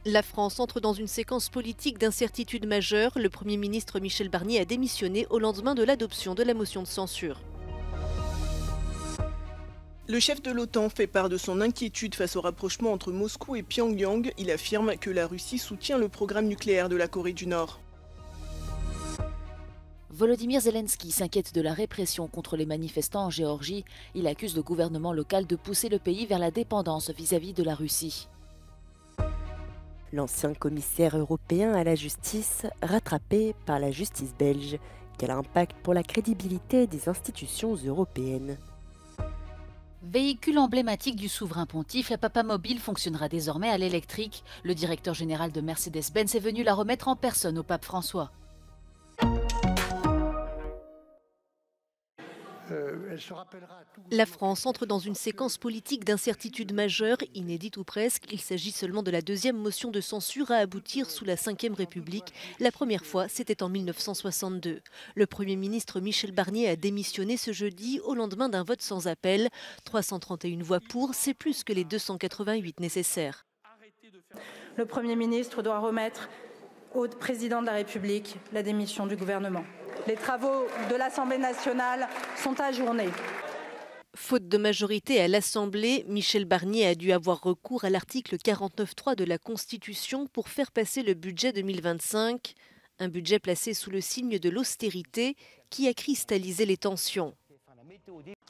La France entre dans une séquence politique d'incertitude majeure. Le Premier ministre Michel Barnier a démissionné au lendemain de l'adoption de la motion de censure. Le chef de l'OTAN fait part de son inquiétude face au rapprochement entre Moscou et Pyongyang. Il affirme que la Russie soutient le programme nucléaire de la Corée du Nord. Volodymyr Zelensky s'inquiète de la répression contre les manifestants en Géorgie. Il accuse le gouvernement local de pousser le pays vers la dépendance vis-à-vis de la Russie. L'ancien commissaire européen à la justice, rattrapé par la justice belge. Quel impact pour la crédibilité des institutions européennes? Véhicule emblématique du souverain pontife, la Papamobile fonctionnera désormais à l'électrique. Le directeur général de Mercedes-Benz est venu la remettre en personne au pape François. La France entre dans une séquence politique d'incertitude majeure, inédite ou presque. Il s'agit seulement de la deuxième motion de censure à aboutir sous la Ve République. La première fois, c'était en 1962. Le Premier ministre Michel Barnier a démissionné ce jeudi au lendemain d'un vote sans appel. 331 voix pour, c'est plus que les 288 nécessaires. Le Premier ministre doit remettre au Président de la République la démission du gouvernement. Les travaux de l'Assemblée nationale sont ajournés. Faute de majorité à l'Assemblée, Michel Barnier a dû avoir recours à l'article 49.3 de la Constitution pour faire passer le budget 2025. Un budget placé sous le signe de l'austérité qui a cristallisé les tensions.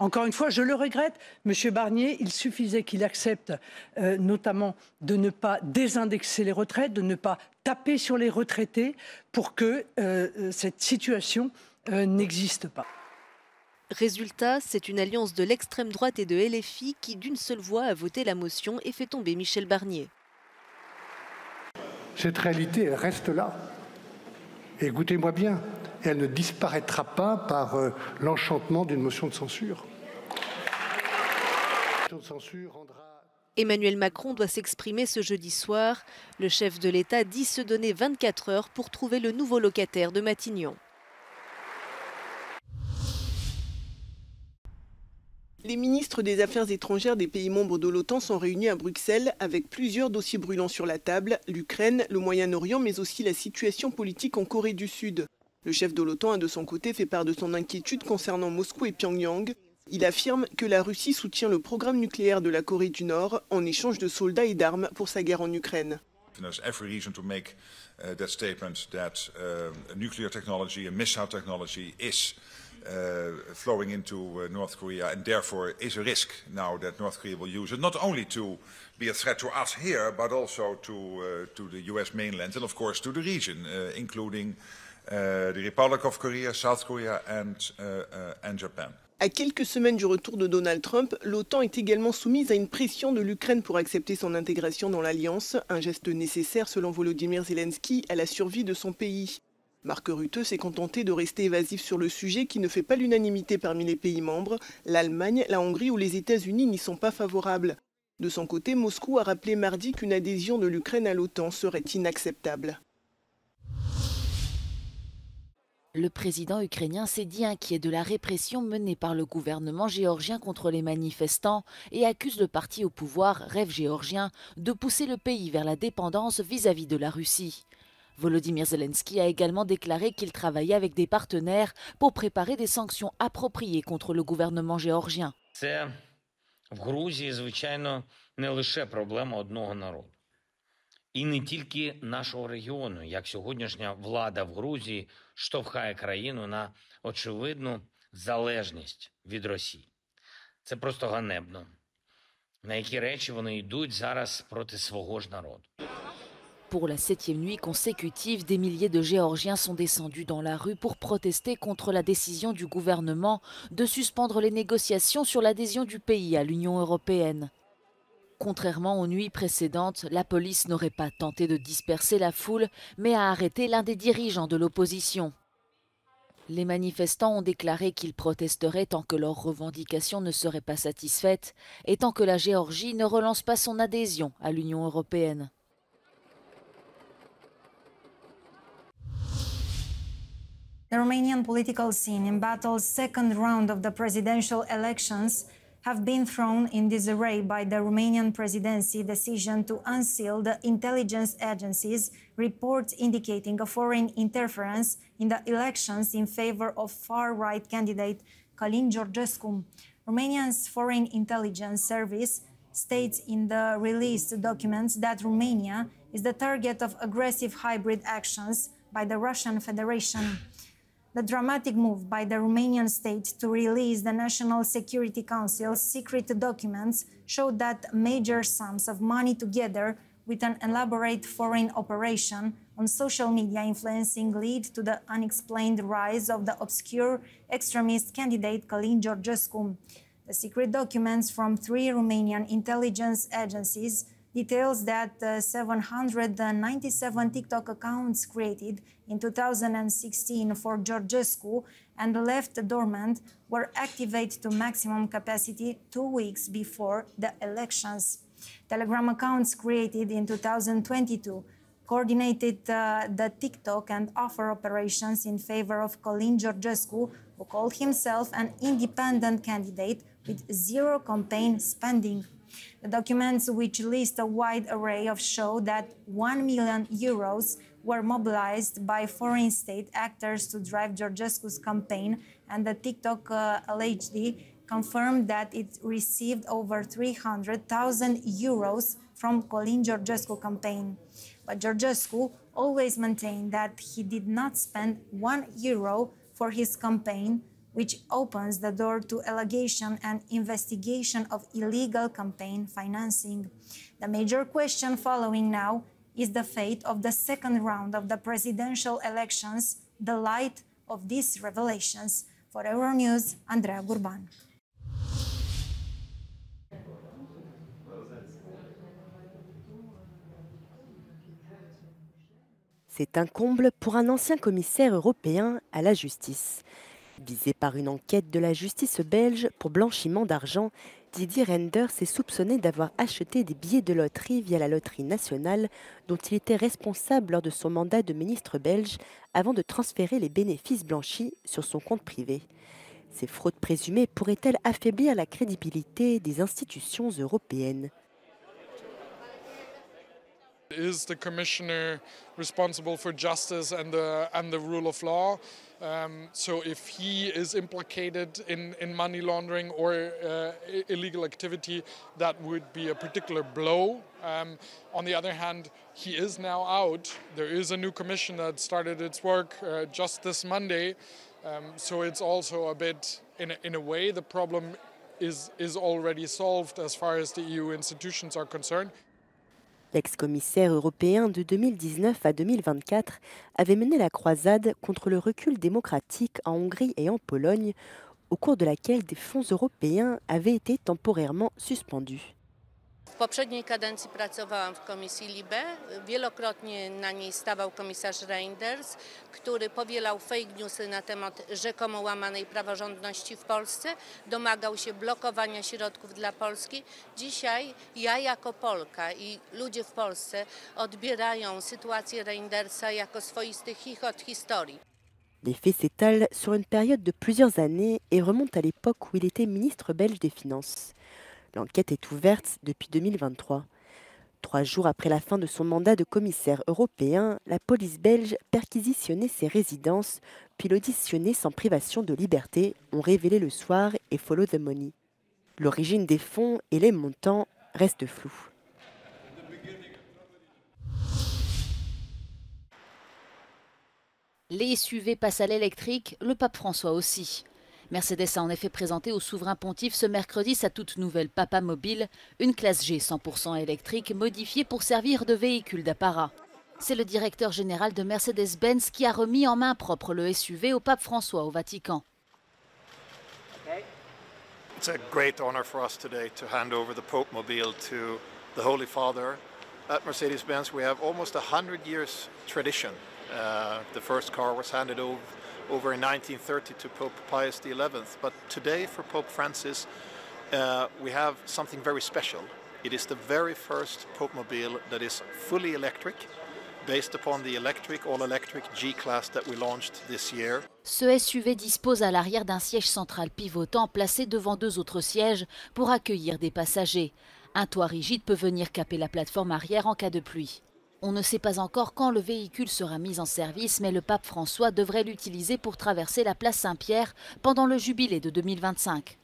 Encore une fois, je le regrette, Monsieur Barnier, il suffisait qu'il accepte notamment de ne pas désindexer les retraites, de ne pas taper sur les retraités pour que cette situation n'existe pas. Résultat, c'est une alliance de l'extrême droite et de LFI qui, d'une seule voix, a voté la motion et fait tomber Michel Barnier. Cette réalité, elle reste là. Et écoutez-moi bien, elle ne disparaîtra pas par l'enchantement d'une motion de censure. Emmanuel Macron doit s'exprimer ce jeudi soir. Le chef de l'État dit se donner 24 heures pour trouver le nouveau locataire de Matignon. Les ministres des Affaires étrangères des pays membres de l'OTAN sont réunis à Bruxelles avec plusieurs dossiers brûlants sur la table, l'Ukraine, le Moyen-Orient, mais aussi la situation politique en Corée du Sud. Le chef de l'OTAN a de son côté fait part de son inquiétude concernant Moscou et Pyongyang. Il affirme que la Russie soutient le programme nucléaire de la Corée du Nord en échange de soldats et d'armes pour sa guerre en Ukraine. There's every reason to make that statement that nuclear technology and missile technology is flowing into North Korea and therefore is a risk now that North Korea will use it not only to be a threat to us here but also to the US mainland and of course to the region, including the Republic of Korea, South Korea and Japan. À quelques semaines du retour de Donald Trump, l'OTAN est également soumise à une pression de l'Ukraine pour accepter son intégration dans l'Alliance, un geste nécessaire selon Volodymyr Zelensky à la survie de son pays. Mark Rutte s'est contenté de rester évasif sur le sujet qui ne fait pas l'unanimité parmi les pays membres. L'Allemagne, la Hongrie ou les États-Unis n'y sont pas favorables. De son côté, Moscou a rappelé mardi qu'une adhésion de l'Ukraine à l'OTAN serait inacceptable. Le président ukrainien s'est dit inquiet de la répression menée par le gouvernement géorgien contre les manifestants et accuse le parti au pouvoir, Rêve géorgien, de pousser le pays vers la dépendance vis-à-vis de la Russie. Volodymyr Zelensky a également déclaré qu'il travaillait avec des partenaires pour préparer des sanctions appropriées contre le gouvernement géorgien. Це в Грузії, звичайно, не лише проблема одного народу. І не тільки нашого регіону, як сьогоднішня влада в Грузії штовхає країну на очевидну залежність від Росії. Це просто ганебно. На які речі вони йдуть зараз проти свого ж народу. Pour la 7e nuit consécutive, des milliers de Géorgiens sont descendus dans la rue pour protester contre la décision du gouvernement de suspendre les négociations sur l'adhésion du pays à l'Union européenne. Contrairement aux nuits précédentes, la police n'aurait pas tenté de disperser la foule, mais a arrêté l'un des dirigeants de l'opposition. Les manifestants ont déclaré qu'ils protesteraient tant que leurs revendications ne seraient pas satisfaites et tant que la Géorgie ne relance pas son adhésion à l'Union européenne. The Romanian political scene embattles second round of the presidential elections have been thrown in disarray by the Romanian presidency decision to unseal the intelligence agencies' reports indicating a foreign interference in the elections in favor of far-right candidate Călin Georgescu. Romania's Foreign Intelligence Service states in the released documents that Romania is the target of aggressive hybrid actions by the Russian Federation. The dramatic move by the Romanian state to release the National Security Council's secret documents showed that major sums of money together with an elaborate foreign operation on social media influencing lead to the unexplained rise of the obscure extremist candidate Călin Georgescu. The secret documents from 3 Romanian intelligence agencies details that 797 TikTok accounts created in 2016 for Georgescu and left dormant were activated to maximum capacity 2 weeks before the elections. Telegram accounts created in 2022 coordinated the TikTok and offer operations in favor of Călin Georgescu, who called himself an independent candidate with zero campaign spending. The documents, which list a wide array of, show that 1 million euros were mobilized by foreign state actors to drive Georgescu's campaign, and the TikTok allegedly confirmed that it received over 300,000 euros from Călin Georgescu campaign. But Georgescu always maintained that he did not spend €1 for his campaign, which opens the door to allegation and investigation of illegal campaign financing. The major question following now is the fate of the second round of the presidential elections, the light of these revelations. For Euronews, Andreea Gurban. C'est un comble pour un ancien commissaire européen à la justice. Visé par une enquête de la justice belge pour blanchiment d'argent, Didier Reynders est soupçonné d'avoir acheté des billets de loterie via la loterie nationale dont il était responsable lors de son mandat de ministre belge avant de transférer les bénéfices blanchis sur son compte privé. Ces fraudes présumées pourraient-elles affaiblir la crédibilité des institutions européennes ? Is the commissioner responsible for justice and the rule of law? So if he is implicated in money laundering or illegal activity, that would be a particular blow. On the other hand, he is now out. There is a new commission that started its work just this Monday. So it's also a bit, in a way, the problem is already solved as far as the EU institutions are concerned. L'ex-commissaire européen de 2019 à 2024 avait mené la croisade contre le recul démocratique en Hongrie et en Pologne, au cours de laquelle des fonds européens avaient été temporairement suspendus. W poprzedniej kadencji pracowałam w Komisji LIBE. Wielokrotnie na niej stawał komisarz Reynders, który powielał fake newsy na temat rzekomo łamanej praworządności w Polsce, domagał się blokowania środków dla Polski. Dzisiaj ja jako Polka i ludzie w Polsce odbierają sytuację Reyndersa jako swoisty chichot historii. Les faits s'étalent sur une période de plusieurs années et remontent à l'époque où il était ministre belge des Finances. L'enquête est ouverte depuis 2023. 3 jours après la fin de son mandat de commissaire européen, la police belge perquisitionnait ses résidences, puis l'auditionnait sans privation de liberté, ont révélé le soir et Follow the Money. L'origine des fonds et les montants restent flous. Les SUV passent à l'électrique, le pape François aussi. Mercedes a en effet présenté au souverain pontife ce mercredi sa toute nouvelle Papa Mobile, une classe G 100% électrique modifiée pour servir de véhicule d'apparat. C'est le directeur général de Mercedes-Benz qui a remis en main propre le SUV au pape François au Vatican. It's a great honor for us today to hand over the Pope Mobile to the Holy Father. At Mercedes-Benz we have almost 100 years tradition. The first car was handed over in 1930 to Pope Pius XI, but today for Pope Francis we have something very special. It is the very first Pope Mobile that is fully electric, based upon the all-electric G-Class that we launched this year. Ce SUV dispose à l'arrière d'un siège central pivotant placé devant 2 autres sièges pour accueillir des passagers. Un toit rigide peut venir caper la plateforme arrière en cas de pluie. On ne sait pas encore quand le véhicule sera mis en service, mais le pape François devrait l'utiliser pour traverser la place Saint-Pierre pendant le jubilé de 2025.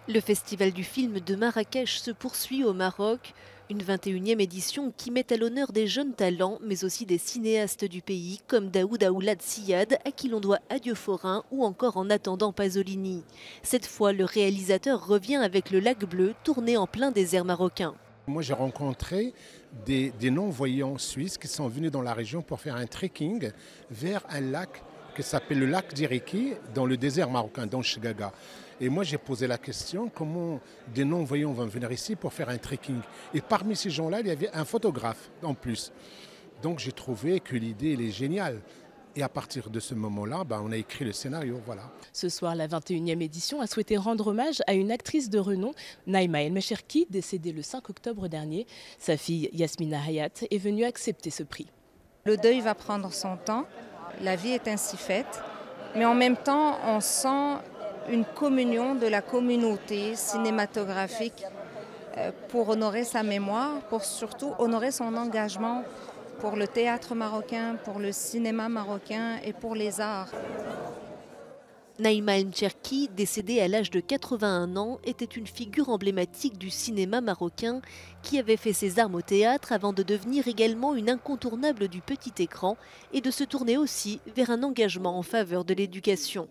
Le festival du film de Marrakech se poursuit au Maroc. Une 21e édition qui met à l'honneur des jeunes talents, mais aussi des cinéastes du pays, comme Daoud Aoulad Siyad, à qui l'on doit Adieu Forain ou encore En attendant Pasolini. Cette fois, le réalisateur revient avec Le Lac Bleu, tourné en plein désert marocain. Moi, j'ai rencontré des non-voyants suisses qui sont venus dans la région pour faire un trekking vers un lac qui s'appelle le lac d'Iriki, dans le désert marocain, dans Chegaga. Et moi, j'ai posé la question, comment des non-voyants vont venir ici pour faire un trekking? Et parmi ces gens-là, il y avait un photographe en plus. Donc, j'ai trouvé que l'idée, elle est géniale. Et à partir de ce moment-là, on a écrit le scénario, voilà. Ce soir, la 21e édition a souhaité rendre hommage à une actrice de renom, Naïma El Mesherki, décédée le 5 octobre dernier. Sa fille, Yasmina Hayat, est venue accepter ce prix. Le deuil va prendre son temps, la vie est ainsi faite, mais en même temps, on sent une communion de la communauté cinématographique pour honorer sa mémoire, pour surtout honorer son engagement pour le théâtre marocain, pour le cinéma marocain et pour les arts. Naïma El Mesherki, décédée à l'âge de 81 ans, était une figure emblématique du cinéma marocain qui avait fait ses armes au théâtre avant de devenir également une incontournable du petit écran et de se tourner aussi vers un engagement en faveur de l'éducation.